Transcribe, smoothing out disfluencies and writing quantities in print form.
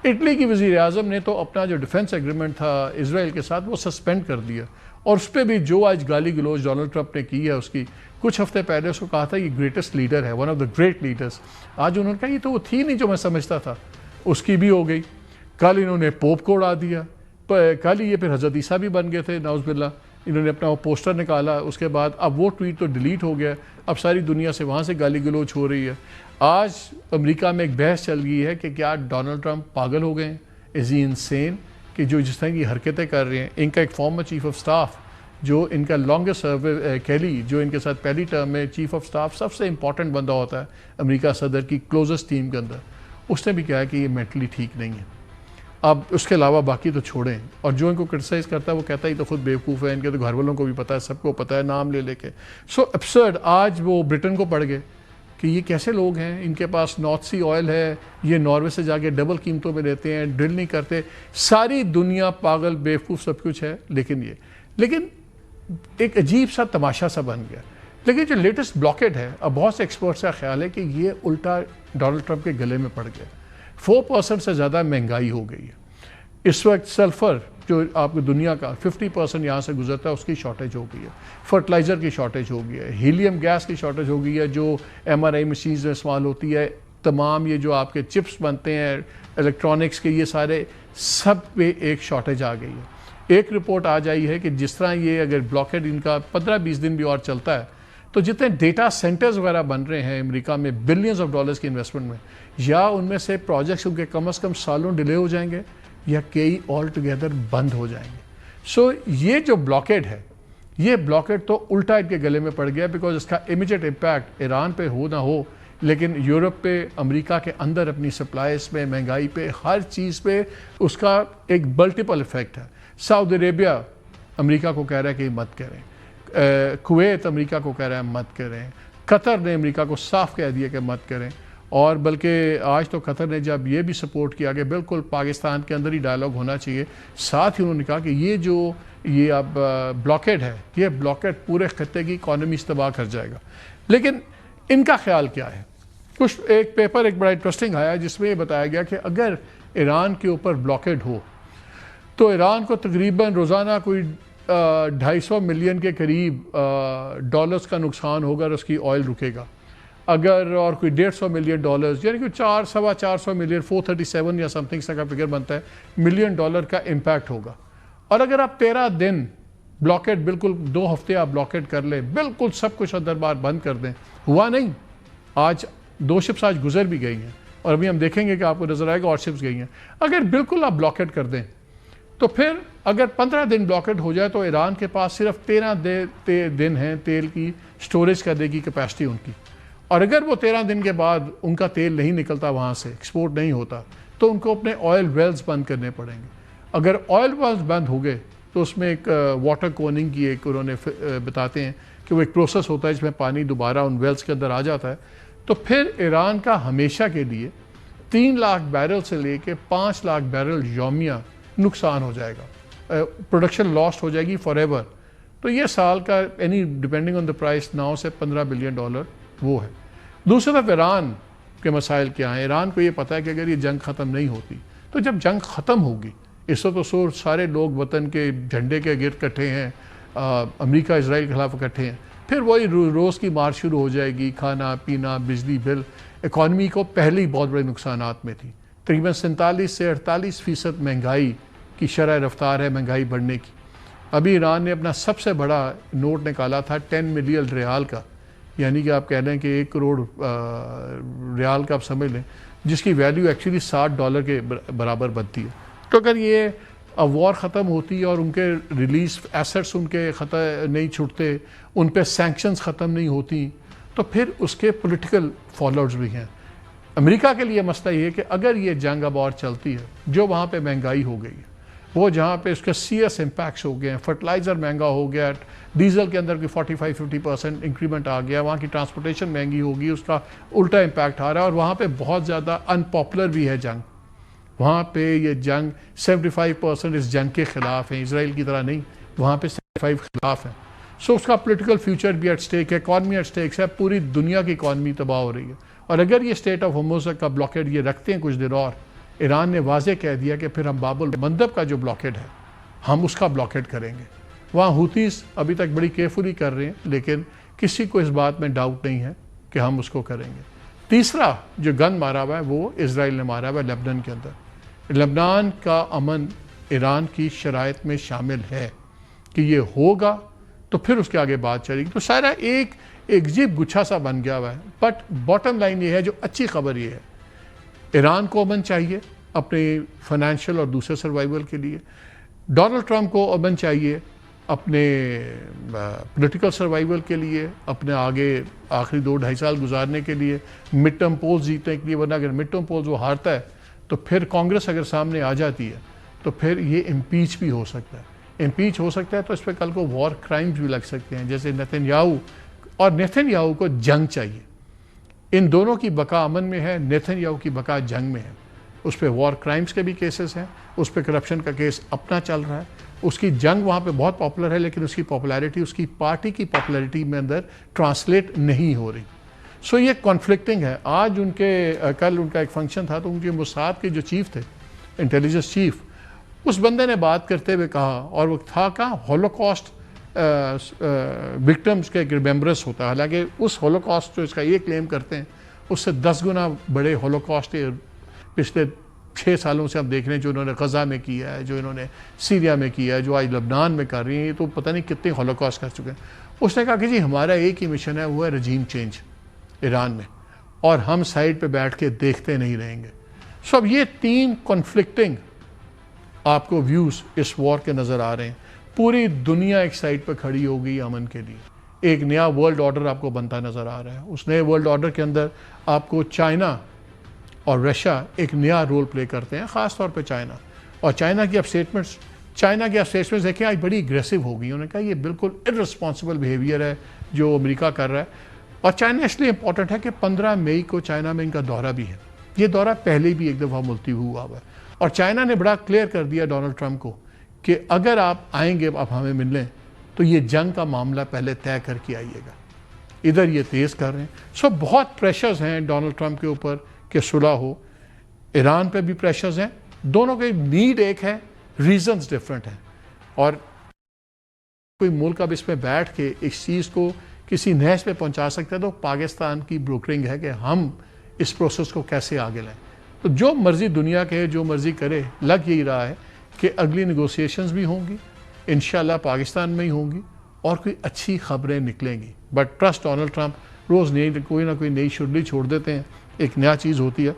Italy کی وزیر اعظم نے تو اپنا جو ڈیفنس ایگریمنٹ تھا اسرائیل کے ساتھ وہ سسپینڈ کر دیا، اور اس پہ بھی جو آج گالی گلوچ ڈونلڈ ٹرمپ نے کی ہے اس کی، کچھ ہفتے پہلے اس کو کہا تھا یہ گریٹسٹ لیڈر ہے، one of the great leaders, آج انہوں نے کہا یہ تو وہ تھی نہیں جو میں سمجھتا تھا، اس کی بھی ہو گئی۔ کل انہوں نے پوپ کو اڑا دیا، کل ہی یہ پھر حضرت عیسیٰ بھی بن گئے تھے نعوذ باللہ، انہوں نے اپنا وہ پوسٹر نکالا، اس کے بعد اب وہ ٹویٹ تو ڈیلیٹ ہو گیا، اب ساری دنیا سے وہاں سے گالی گلوچ ہو رہی ہے۔ آج امریکہ میں ایک بحث چل گئی ہے کہ کیا ڈونلڈ ٹرمپ پاگل ہو گئے ہیں، از ہی انسین، کہ جو جس طرح کی حرکتیں کر رہے ہیں۔ ان کا ایک فارمر چیف آف سٹاف جو ان کا لانگسٹ سروس کیلی، جو ان کے ساتھ پہلی ٹرم میں چیف آف سٹاف سب سے امپورٹنٹ بندہ ہوتا ہے امریکہ صدر کی کلوزسٹ ٹیم کے اندر، اس نے بھی کہا کہ یہ مینٹلی ٹھیک نہیں ہے۔ اب اس کے علاوہ باقی تو چھوڑیں، اور جو ان کو کرٹیسائز کرتا ہے وہ کہتا ہے یہ تو خود بیوقوف ہے، ان کے تو گھر والوں کو بھی پتہ ہے، سب کو پتہ ہے، نام لے لے کے۔ سو ابسرڈ، آج وہ برٹن کو پڑ گئے کہ یہ کیسے لوگ ہیں، ان کے پاس نارتھ سی آئل ہے، یہ ناروے سے جا کے ڈبل قیمتوں میں لیتے ہیں، ڈرل نہیں کرتے، ساری دنیا پاگل بیوقوف سب کچھ ہے، لیکن ایک عجیب سا تماشا سا بن گیا۔ لیکن جو لیٹسٹ بلاکیڈ ہے، اب بہت سے ایکسپرٹس کا خیال ہے کہ یہ الٹا ڈونلڈ ٹرمپ کے گلے میں پڑ گیا، 4% سے زیادہ مہنگائی ہو گئی ہے اس وقت۔ سلفر جو آپ کی دنیا کا 50% یہاں سے گزرتا ہے، اس کی شارٹیج ہو گئی ہے، فرٹیلائزر کی شارٹیج ہو گئی ہے، ہیلیم گیس کی شارٹیج ہو گئی ہے جو MRI مشینز میں استعمال ہوتی ہے، تمام یہ جو آپ کے چپس بنتے ہیں الیکٹرانکس کے، یہ سارے سب پہ ایک شارٹیج آ گئی ہے۔ ایک رپورٹ آ جائی ہے کہ جس طرح یہ اگر بلاکیڈ ان کا 15-20 دن بھی اور چلتا ہے تو جتنے ڈیٹا سینٹرز وغیرہ بن رہے ہیں امریکہ میں بلینز آف ڈالرز کی انویسٹمنٹ میں، یا ان میں سے پروجیکٹس ان کے کم از کم سالوں ڈیلے ہو جائیں گے یا کئی آل ٹوگیدر بند ہو جائیں گے۔ سو یہ جو بلاکیڈ ہے، یہ بلاکیڈ تو الٹا ان کے گلے میں پڑ گیا، بیکاز اس کا امیجیٹ امپیکٹ ایران پہ ہو نہ ہو، لیکن یورپ پہ، امریکہ کے اندر اپنی سپلائز پہ، مہنگائی پہ، ہر چیز پہ اس کا ایک ملٹیپل افیکٹ ہے۔ سعودی عربیہ امریکہ کو کہہ رہا ہے کہ مت کریں، کویت امریکہ کو کہہ رہا ہے مت کریں، قطر نے امریکہ کو صاف کہہ دیا کہ مت کریں، اور بلکہ آج تو قطر نے جب یہ بھی سپورٹ کیا کہ بالکل پاکستان کے اندر ہی ڈائلاگ ہونا چاہیے، ساتھ ہی انہوں نے کہا کہ یہ اب بلاکیڈ ہے، یہ بلاکیڈ پورے خطے کی اکانومی تباہ کر جائے گا۔ لیکن ان کا خیال کیا ہے؟ کچھ ایک پیپر ایک بڑا انٹرسٹنگ آیا جس میں یہ بتایا گیا کہ اگر ایران کے اوپر بلاکیڈ ہو تو ایران کو تقریباً روزانہ کوئی 250 ملین کے قریب ڈالرز کا نقصان ہوگا اور اس کی آئل رکے گا، اگر اور کوئی 150 ملین ڈالرز، یعنی کہ 400 ملین 437 یا سم تھنگ سے کا فگر بنتا ہے، ملین ڈالر کا امپیکٹ ہوگا۔ اور اگر آپ 13 دن بلاکیڈ، بالکل 2 ہفتے آپ بلاکیڈ کر لیں، بالکل سب کچھ اندر بار بند کر دیں، ہوا نہیں، آج 2 شپس آج گزر بھی گئی ہیں، اور ابھی ہم دیکھیں گے کہ آپ کو نظر آئے گا اور شپس گئی ہیں۔ اگر بالکل آپ بلاکیڈ کر دیں تو پھر اگر 15 دن بلاکیڈ ہو جائے تو ایران کے پاس صرف 13 دن ہیں تیل کی سٹوریج کرنے کی کیپیسٹی ان کی، اور اگر وہ 13 دن کے بعد ان کا تیل نہیں نکلتا، وہاں سے ایکسپورٹ نہیں ہوتا، تو ان کو اپنے آئل ویلز بند کرنے پڑیں گے۔ اگر آئل ویلز بند ہو گئے تو اس میں ایک واٹر کوننگ کی ایک انہوں نے بتاتے ہیں کہ وہ ایک پروسیس ہوتا ہے جس میں پانی دوبارہ ان ویلز کے اندر آ جاتا ہے، تو پھر ایران کا ہمیشہ کے لیے 3 لاکھ بیرل سے لے کے 5 لاکھ بیرل یومیہ نقصان ہو جائے گا، پروڈکشن لاسٹ ہو جائے گی فار ایور۔ تو یہ سال کا ڈیپینڈنگ آن دا پرائس 9 سے 15 بلین ڈالر وہ ہے۔ دوسری طرف ایران کے مسائل کیا ہیں؟ ایران کو یہ پتہ ہے کہ اگر یہ جنگ ختم نہیں ہوتی تو جب جنگ ختم ہوگی، اس وقت تو سارے لوگ وطن کے جھنڈے کے گرد اکٹھے ہیں، امریکہ اسرائیل کے خلاف اکٹھے ہیں، پھر وہی روز کی مار شروع ہو جائے گی، کھانا پینا، بجلی بل، اکانومی کو پہلے ہی بہت بڑے نقصانات میں تھی۔ تقریباً 47 سے 48% مہنگائی کی شرح رفتار ہے مہنگائی بڑھنے کی۔ ابھی ایران نے اپنا سب سے بڑا نوٹ نکالا تھا 10 ملین ریال کا، یعنی کہ آپ کہہ لیں کہ 1 کروڑ ریال کا آپ سمجھ لیں، جس کی ویلیو ایکچولی $60 کے برابر بنتی ہے۔ تو اگر یہ وار ختم ہوتی اور ان کے ریلیز ایسٹس ان کے نہیں چھوٹتے، ان پہ سینکشنز ختم نہیں ہوتی، تو پھر اس کے پولیٹیکل فال آؤٹس بھی ہیں۔ امریکہ کے لیے مسئلہ یہ ہے کہ اگر یہ جنگ اب اور چلتی ہے، جو وہاں پہ مہنگائی ہو گئی ہے، وہ جہاں پہ اس کے CS امپیکٹس ہو گئے ہیں، فرٹیلائزر مہنگا ہو گیا، ڈیزل کے اندر کوئی 45-50% انکریمنٹ آ گیا، وہاں کی ٹرانسپورٹیشن مہنگی ہوگی، اس کا الٹا امپیکٹ آ رہا ہے، اور وہاں پہ بہت زیادہ ان پاپولر بھی ہے جنگ۔ وہاں پہ یہ جنگ 75% اس جنگ کے خلاف ہیں، اسرائیل کی طرح نہیں، وہاں پہ 75 خلاف ہیں۔ سو اس کا پولیٹیکل فیوچر بھی ایٹ سٹیک ہے، اکانومی ایٹ سٹیک ہے، پوری دنیا کی اکانومی تباہ ہو رہی ہے۔ اور اگر یہ اسٹیٹ آف ہارموز کا بلاکیڈ یہ رکھتے ہیں کچھ دن اور، ایران نے واضح کہہ دیا کہ پھر ہم باب المندب کا جو بلاکیڈ ہے ہم اس کا بلاکیڈ کریں گے. وہاں ہوتیز ابھی تک بڑی کیئرفلی کر رہے ہیں لیکن کسی کو اس بات میں ڈاؤٹ نہیں ہے کہ ہم اس کو کریں گے. تیسرا جو گن مارا ہوا ہے وہ اسرائیل نے مارا ہوا ہے لبنان کے اندر. لبنان کا امن ایران کی شرائط میں شامل ہے کہ یہ ہوگا تو پھر اس کے آگے بات چلے گی. تو سارا ایک عجیب گچھا سا بن گیا ہوا ہے. بٹ باٹم لائن یہ ہے، جو اچھی خبر یہ ہے، ایران کو امن چاہیے اپنے فائنینشیل اور دوسرے سروائیول کے لیے. ڈونلڈ ٹرمپ کو امن چاہیے اپنے پولیٹیکل سروائیول کے لیے، اپنے آگے آخری 2-2.5 سال گزارنے کے لیے، مڈ ٹرم پولز جیتنے کے لیے. ورنہ اگر مڈ ٹرم پولز وہ ہارتا ہے تو پھر کانگریس اگر سامنے آ جاتی ہے تو پھر یہ امپیچ بھی ہو سکتا ہے. امپیچ ہو سکتا ہے تو اس پہ کل کو وار کرائمز بھی لگ سکتے ہیں. جیسے نیتن یاہو کو جنگ چاہیے. ان دونوں کی بقا امن میں ہے، نیتن یاہو کی بقا جنگ میں ہے. اس پہ وار کرائمز کے بھی کیسز ہیں، اس پہ کرپشن کا کیس اپنا چل رہا ہے. اس کی جنگ وہاں پہ بہت پاپولر ہے لیکن اس کی پاپولیرٹی اس کی پارٹی کی پاپولیرٹی میں اندر ٹرانسلیٹ نہیں ہو رہی. سو یہ کانفلکٹنگ ہے. آج کل ان کا ایک فنکشن تھا تو ان کے موساد کے جو چیف تھے، انٹیلیجنس چیف، اس بندے نے بات کرتے ہوئے کہا، اور وہ تھا کہاں، ہولوکاسٹ وکٹمز کے ایک ریمبرنس ہوتا ہے. حالانکہ اس ہولوکاسٹ جو اس کا یہ کلیم کرتے ہیں اس سے 10 گنا بڑے ہولوکاسٹ پچھلے 6 سالوں سے ہم دیکھ رہے ہیں جو انہوں نے غزہ میں کیا ہے، جو انہوں نے سیریا میں کیا ہے، جو آج لبنان میں کر رہی ہیں. یہ تو پتہ نہیں کتنے ہولوکاسٹ کر چکے ہیں. اس نے کہا کہ جی ہمارا ایک ہی مشن ہے، وہ ہے رجیم چینج ایران میں، اور ہم سائڈ پہ بیٹھ کے دیکھتے نہیں رہیں گے. سو اب یہ 3 کنفلکٹنگ آپ کو ویوز اس وار کے نظر آ رہے ہیں. پوری دنیا ایک سائڈ پہ کھڑی ہو گئی امن کے لیے. ایک نیا ورلڈ آرڈر آپ کو بنتا نظر آ رہا ہے. اس نئے ورلڈ آرڈر کے اندر آپ کو چائنا اور رشیا ایک نیا رول پلے کرتے ہیں، خاص طور پہ چائنا. اور چائنا کی اب اسٹیٹمنٹس دیکھیں آج بڑی اگریسو ہو گئی. انہوں نے کہا یہ بالکل ارسپانسبل بیہیویئر ہے جو امریکہ کر رہا ہے. اور چائنا اس لیے امپورٹنٹ ہے کہ 15 مئی کو چائنا میں ان کا دورہ بھی ہے. یہ دورہ پہلے بھی ایک دفعہ ملتوی ہوا ہے. اور چائنا نے بڑا کلیئر کر دیا ڈونلڈ ٹرمپ کو کہ اگر آپ آئیں گے، آپ ہمیں ملنے، تو یہ جنگ کا معاملہ پہلے طے کر کے آئیے گا. ادھر یہ تیز کر رہے ہیں. سو بہت پریشرز ہیں ڈونلڈ ٹرمپ کے اوپر کہ صلح ہو. ایران پہ بھی پریشرز ہیں. دونوں کی نیڈ ایک ہے، ریزنز ڈفرینٹ ہیں. اور کوئی ملک اب اس میں بیٹھ کے اس چیز کو کسی نہج پہ پہنچا سکتا ہے تو پاکستان کی بروکرنگ ہے کہ ہم اس پروسیس کو کیسے آگے لائیں. تو جو مرضی دنیا کے جو مرضی کرے، لگ یہی رہا ہے کہ اگلی نیگوسیشنز بھی ہوں گی، انشاءاللہ پاکستان میں ہی ہوں گی، اور کوئی اچھی خبریں نکلیں گی. بٹ ٹرسٹ ڈونلڈ ٹرمپ روز کوئی نہ کوئی نئی شرلی چھوڑ دیتے ہیں، ایک نیا چیز ہوتی ہے.